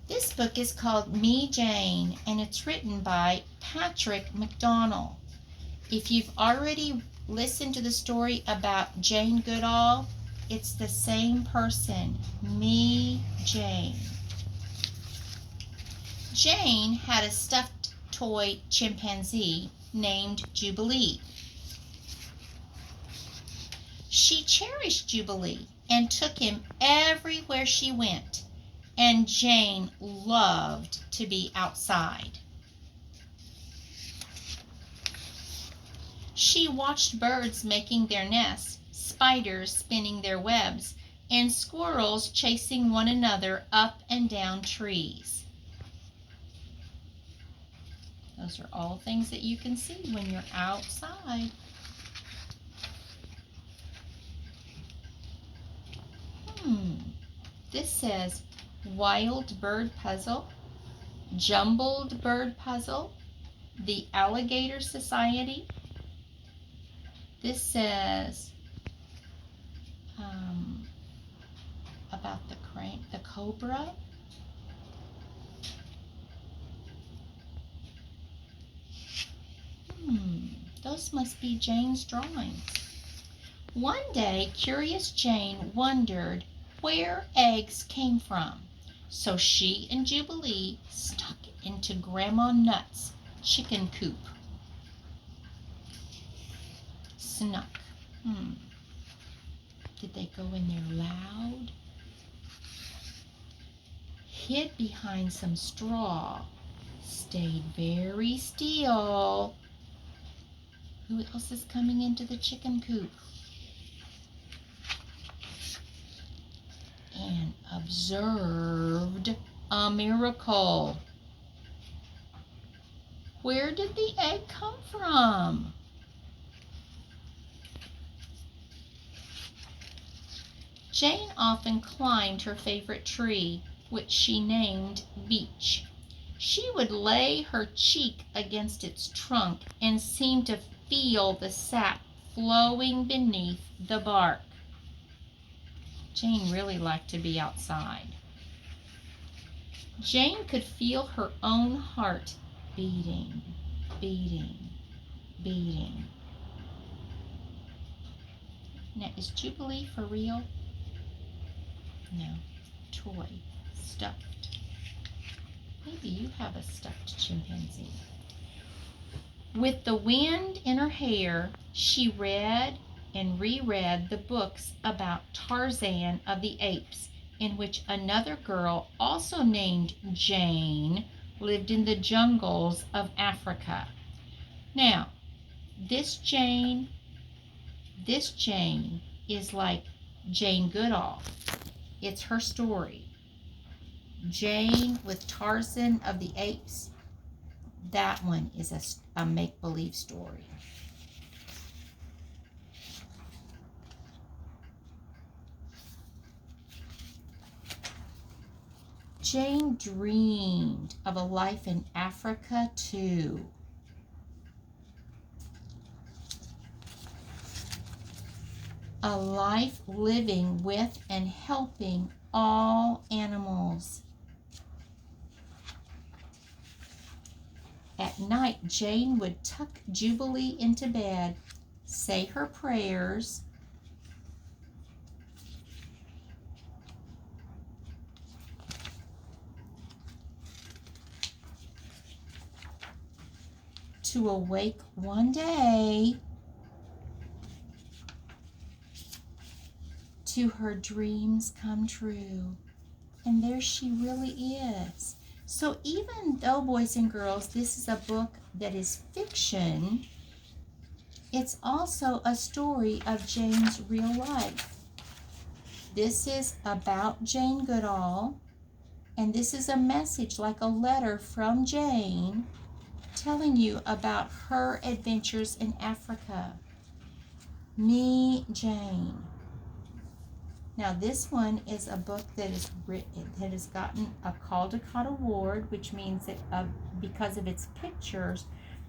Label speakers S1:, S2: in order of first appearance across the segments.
S1: This book is called Me, Jane, and it's written by Patrick McDonnell. If you've already listened to the story about Jane Goodall, it's the same person, Me, Jane. Jane had a stuffed toy chimpanzee named Jubilee. She cherished Jubilee and took him everywhere she went, and Jane loved to be outside. She watched birds making their nests, spiders spinning their webs, and squirrels chasing one another up and down trees. Those are all things that you can see when you're outside. This says Wild Bird Puzzle, Jumbled Bird Puzzle, The Alligator Society. This says about the cobra. Those must be Jane's drawings. One day, curious Jane wondered where eggs came from, so she and Jubilee stuck into Grandma Nut's chicken coop. Snuck. Did they go in there loud? Hid behind some straw. Stayed very still. Who else is coming into the chicken coop? And observed a miracle. Where did the egg come from? Jane often climbed her favorite tree, which she named Beech. She would lay her cheek against its trunk and seem to feel the sap flowing beneath the bark. Jane really liked to be outside. Jane could feel her own heart beating, beating, beating. Now, is Jubilee for real? No, toy, stuffed. Maybe you have a stuffed chimpanzee. With the wind in her hair, she read and reread the books about Tarzan of the Apes, in which another girl, also named Jane, lived in the jungles of Africa. Now, this Jane is like Jane Goodall. It's her story. Jane with Tarzan of the Apes, that one is a make-believe story. Jane dreamed of a life in Africa too. A life living with and helping all animals. At night, Jane would tuck Jubilee into bed, say her prayers, to awake one day to her dreams come true. And there she really is. So even though, boys and girls, this is a book that is fiction, it's also a story of Jane's real life. This is about Jane Goodall, and this is a message like a letter from Jane telling you about her adventures in Africa. Me, Jane. Now this one is a book that is written, that has gotten a Caldecott Award, which means that because of its pictures,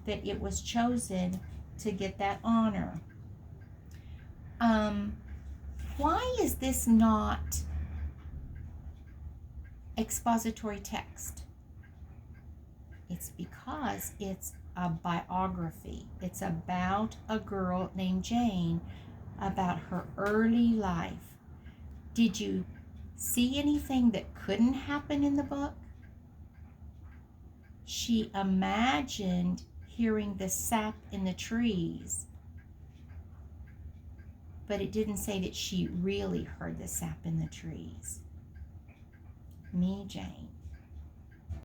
S1: that it was chosen to get that honor. Why is this not expository text? It's because it's a biography. It's about a girl named Jane, about her early life. Did you see anything that couldn't happen in the book? She imagined hearing the sap in the trees, but it didn't say that she really heard the sap in the trees. Me, Jane.